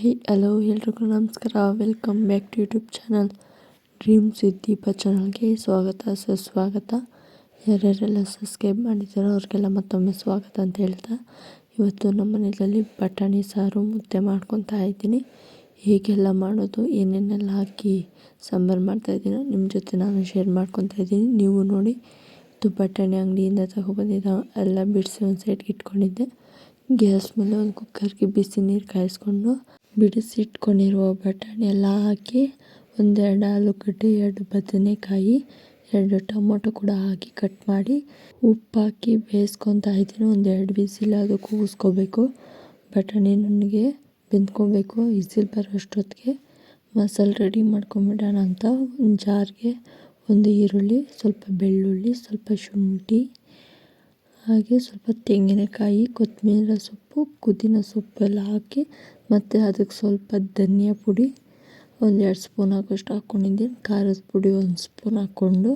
Hello ಎಲ್ರಿಗೂ ನಮಸ್ಕಾರ. Welcome back to YouTube channel dreams with Deepa ಚಾನಲ್ಗೆ ಸುಸ್ವಾಗತ. ಯಾರ್ಯಾರೆಲ್ಲ ಸಬ್ಸ್ಕ್ರೈಬ್ ಮಾಡಿದ್ದಾರೋ ಅವ್ರಿಗೆಲ್ಲ ಮತ್ತೊಮ್ಮೆ ಸ್ವಾಗತ ಅಂತ ಹೇಳ್ತಾ, ಇವತ್ತು ನಮ್ಮ ಮನೆಯಲ್ಲಿ ಬಟಾಣಿ ಸಾರು ಮುದ್ದೆ ಮಾಡ್ಕೊತಾ ಇದ್ದೀನಿ. ಹೇಗೆಲ್ಲ ಮಾಡೋದು, ಏನೇನೆಲ್ಲ ಹಾಕಿ ಸಾಂಬಾರು ಮಾಡ್ತಾಯಿದ್ದೀನೋ ನಿಮ್ಮ ಜೊತೆ ನಾನು ಶೇರ್ ಮಾಡ್ಕೊತಾ ಇದ್ದೀನಿ. ನೀವು ನೋಡಿ. ಇದು ಬಟಾಣಿ ಅಂಗಡಿಯಿಂದ ತಗೊಬಂದಿದ್ದ, ಎಲ್ಲ ಬಿಡಿಸಿ ಒಂದು ಸೈಡ್ಗೆ ಇಟ್ಕೊಂಡಿದ್ದೆ. ಗ್ಯಾಸ್ ಮೇಲೆ ಒಂದು ಕುಕ್ಕರ್ಗೆ ಬಿಸಿ ನೀರು ಕಾಯಿಸ್ಕೊಂಡು ಬಿಡಿಸಿಟ್ಕೊಂಡಿರುವ ಬಟಾಣಿ ಎಲ್ಲ ಹಾಕಿ, ಒಂದೆರಡು ಆಲೂಗಡ್ಡೆ, 2 ಬದನೆಕಾಯಿ, 2 ಟೊಮೊಟೊ ಕೂಡ ಹಾಕಿ ಕಟ್ ಮಾಡಿ ಉಪ್ಪು ಹಾಕಿ ಬೇಯಿಸ್ಕೊತಾ ಇದ್ದೀನಿ. 1-2 ವಿಸಿಲ್ ಅದು ಕೂಗಿಸ್ಕೋಬೇಕು. ಬಟಾಣಿ ನನಗೆ ಬೆಂದ್ಕೊಬೇಕು. ವಿಸಿಲ್ ಬರೋ ಅಷ್ಟೊತ್ತಿಗೆ ಮಸಾಲೆ ರೆಡಿ ಮಾಡ್ಕೊಂಬಿಡೋಣ ಅಂತ ಒಂದು ಜಾರ್ಗೆ 1 ಈರುಳ್ಳಿ, ಸ್ವಲ್ಪ ಬೆಳ್ಳುಳ್ಳಿ, ಸ್ವಲ್ಪ ಶುಂಠಿ, ಹಾಗೆ ಸ್ವಲ್ಪ ತೆಂಗಿನಕಾಯಿ, ಕೊತ್ತಂಬರಿ ಸೊಪ್ಪು, ಪುದೀನ ಸೊಪ್ಪು ಎಲ್ಲ ಹಾಕಿ, ಮತ್ತು ಅದಕ್ಕೆ ಸ್ವಲ್ಪ ಧನಿಯಾ ಪುಡಿ 1-2 ಸ್ಪೂನ್ ಆಗೋಷ್ಟು ಹಾಕ್ಕೊಂಡಿದ್ದೀನಿ. ಖಾರದ ಪುಡಿ 1 ಸ್ಪೂನ್ ಹಾಕ್ಕೊಂಡು,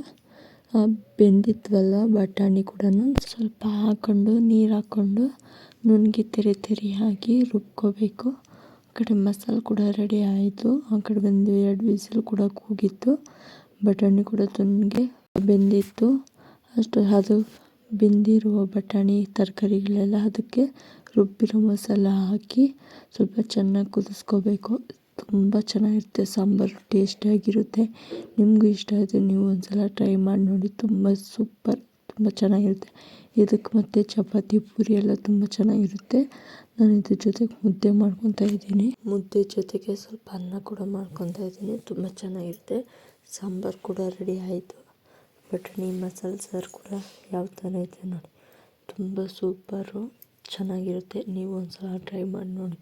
ಬೆಂದಿದ್ವಲ್ಲ ಬಟಾಣಿ ಕೂಡ ಸ್ವಲ್ಪ ಹಾಕ್ಕೊಂಡು ನೀರು ಹಾಕ್ಕೊಂಡು ನುಣ್ಣಗೆ ತೆರಿ ಹಾಕಿ ರುಬ್ಕೋಬೇಕು. ಆ ಕಡೆ ಮಸಾಲೆ ಕೂಡ ರೆಡಿ ಆಯಿತು. ಆ ಕಡೆ ಬಂದು 2 ವಿಸಿಲ್ ಕೂಡ ಕೂಗಿತ್ತು. ಬಟಾಣಿ ಕೂಡ ನುಣ್ಣಗೆ ಬೆಂದಿತ್ತು. ಅದು ಬೆಂದಿರುವ ಬಟಾಣಿ ತರಕಾರಿಗಳೆಲ್ಲ ಅದಕ್ಕೆ ರುಬ್ಬಿರೋ ಮಸಾಲ ಹಾಕಿ ಸ್ವಲ್ಪ ಚೆನ್ನಾಗಿ ಕುದಿಸ್ಕೋಬೇಕು. ತುಂಬ ಚೆನ್ನಾಗಿರುತ್ತೆ ಸಾಂಬಾರು, ಟೇಸ್ಟಿಯಾಗಿರುತ್ತೆ. ನಿಮಗೂ ಇಷ್ಟ ಆದರೆ ನೀವು ಒಂದ್ಸಲ ಟ್ರೈ ಮಾಡಿ ನೋಡಿ. ತುಂಬ ಸೂಪರ್, ತುಂಬ ಚೆನ್ನಾಗಿರುತ್ತೆ. ಇದಕ್ಕೆ ಮತ್ತು ಚಪಾತಿ, ಪೂರಿ ಎಲ್ಲ ತುಂಬ ಚೆನ್ನಾಗಿರುತ್ತೆ. ನಾನು ಇದ್ರ ಜೊತೆಗೆ ಮುದ್ದೆ ಮಾಡ್ಕೊತಾ ಇದ್ದೀನಿ. ಮುದ್ದೆ ಜೊತೆಗೆ ಸ್ವಲ್ಪ ಅನ್ನ ಕೂಡ ಮಾಡ್ಕೊತಾ ಇದ್ದೀನಿ. ತುಂಬ ಚೆನ್ನಾಗಿರುತ್ತೆ. ಸಾಂಬಾರು ಕೂಡ ರೆಡಿ ಆಯಿತು. ಬಟಾಣಿ ಮಸಾಲೆ ಸಾರು ಕೂಡ ಯಾವ ಥರ ಇದೆ ನೋಡಿ, ತುಂಬ ಸೂಪರು, ಚೆನ್ನಾಗಿರುತ್ತೆ. ನೀವು ಒಂದ್ಸಲ ಟ್ರೈ ಮಾಡಿ ನೋಡಿ.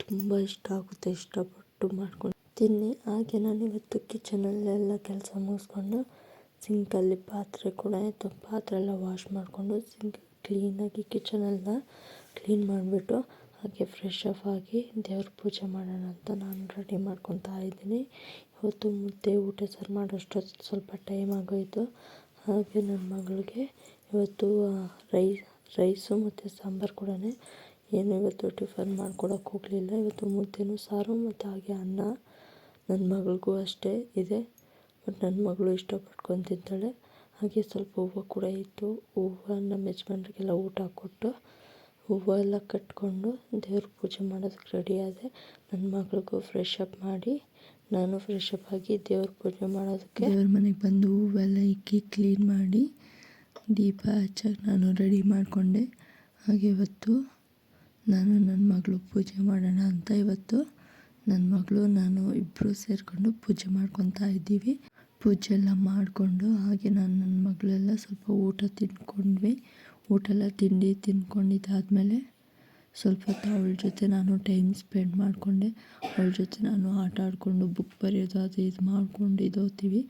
ತುಂಬ ಇಷ್ಟ ಆಗುತ್ತೆ. ಇಷ್ಟಪಟ್ಟು ಮಾಡ್ಕೊಂಡು ತಿನ್ನಿ. ಹಾಗೆ ನಾನು ಇವತ್ತು ಕಿಚನಲ್ಲೆಲ್ಲ ಕೆಲಸ ಮುಗಿಸ್ಕೊಂಡು ಸಿಂಕಲ್ಲಿ ಪಾತ್ರೆ ಕೂಡ ಇತ್ತು. ಪಾತ್ರೆ ಎಲ್ಲ ವಾಶ್ ಮಾಡಿಕೊಂಡು ಕ್ಲೀನಾಗಿ ಕಿಚನೆಲ್ಲ ಕ್ಲೀನ್ ಮಾಡಿಬಿಟ್ಟು, ಹಾಗೆ ಫ್ರೆಶ್ ಅಪ್ ಆಗಿ ದೇವ್ರ ಪೂಜೆ ಮಾಡೋಣ ಅಂತ ನಾನು ರೆಡಿ ಮಾಡ್ಕೊತಾ ಇದ್ದೀನಿ. ಇವತ್ತು ಮುದ್ದೆ ಊಟ ಸಾರು ಮಾಡೋಷ್ಟೊತ್ತು ಸ್ವಲ್ಪ ಟೈಮ್ ಆಗೋಯಿತು. ಹಾಗೆ ನನ್ನ ಮಗಳಿಗೆ ಇವತ್ತು ರೈಸು ಮತ್ತು ಸಾಂಬಾರು ಕೂಡ ಏನು ಇವತ್ತು ಟಿಫನ್ ಮಾಡ್ಕೊಡೋಕೆ ಹೋಗಲಿಲ್ಲ. ಇವತ್ತು ಮುದ್ದೆನೂ ಸಾರು ಮತ್ತು ಹಾಗೆ ಅನ್ನ. ನನ್ನ ಮಗಳಿಗೂ ಅಷ್ಟೇ ಇದೆ, ಬಟ್ ನನ್ನ ಮಗಳು ಇಷ್ಟಪಟ್ಕೊಂಡು ತಿಂತಾಳೆ. ಹಾಗೆ ಸ್ವಲ್ಪ ಹೂವು ಕೂಡ ಇತ್ತು. ಹೂವು ನಮ್ಮ ಯಜಮಾನ್ರಿಗೆಲ್ಲ ಊಟ ಕೊಟ್ಟು ಹೂವು ಎಲ್ಲ ಕಟ್ಕೊಂಡು ದೇವ್ರ ಪೂಜೆ ಮಾಡೋದಕ್ಕೆ ರೆಡಿ ಆದೆ. ನನ್ನ ಮಗಳಿಗೂ ಫ್ರೆಶ್ ಅಪ್ ಮಾಡಿ, ನಾನು ಫ್ರೆಶ್ ಅಪ್ ಆಗಿ ದೇವ್ರ ಪೂಜೆ ಮಾಡೋದಕ್ಕೆ ದೇವ್ರ ಮನೆಗೆ ಬಂದು ಹೂವೆಲ್ಲ ಇಕ್ಕಿ ಕ್ಲೀನ್ ಮಾಡಿ ದೀಪ ಹಚ್ಚಕ್ಕೆ ನಾನು ರೆಡಿ ಮಾಡಿಕೊಂಡೆ. ಹಾಗೆ ಇವತ್ತು ನಾನು ನನ್ನ ಮಗಳು ಪೂಜೆ ಮಾಡೋಣ ಅಂತ ಇವತ್ತು ನನ್ನ ಮಗಳು ನಾನು ಇಬ್ಬರು ಸೇರಿಕೊಂಡು ಪೂಜೆ ಮಾಡ್ಕೊತಾ ಇದ್ದೀವಿ. ಪೂಜೆ ಎಲ್ಲ ಮಾಡಿಕೊಂಡು ಹಾಗೆ ನಾನು ನನ್ನ ಮಗಳೆಲ್ಲ ಸ್ವಲ್ಪ ಊಟ ತಿಂದ್ಕೊಂಡ್ವಿ. ಊಟ ಎಲ್ಲ ತಿಂದ್ಕೊಂಡಿದ್ದಾದಮೇಲೆ ಸ್ವಲ್ಪ ಹೊತ್ತು ಅವಳ ಜೊತೆ ನಾನು ಟೈಮ್ ಸ್ಪೆಂಡ್ ಮಾಡಿಕೊಂಡೆ. ಅವಳ ಜೊತೆ ನಾನು ಆಟ ಆಡಿಕೊಂಡು ಬುಕ್ ಬರೆಯೋದು ಅದು ಇದು ಮಾಡ್ಕೊಂಡು ಓದ್ತೀವಿ.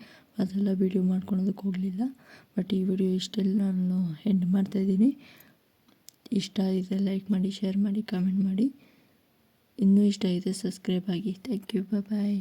ಅದೆಲ್ಲ ವೀಡಿಯೋ ಮಾಡ್ಕೊಳೋದಕ್ಕೆ ಹೋಗಲಿಲ್ಲ. ಬಟ್ ಈ ವಿಡಿಯೋ ಇಷ್ಟೆಲ್ಲ ನಾನು ಎಂಡ್ ಮಾಡ್ತಾಯಿದ್ದೀನಿ. ಇಷ್ಟ ಆಗಿದೆ ಲೈಕ್ ಮಾಡಿ, ಶೇರ್ ಮಾಡಿ, ಕಮೆಂಟ್ ಮಾಡಿ. ಇನ್ನೂ ಇಷ್ಟ ಆಗಿದೆ ಸಬ್ಸ್ಕ್ರೈಬ್ ಆಗಿ. Thank you, bye.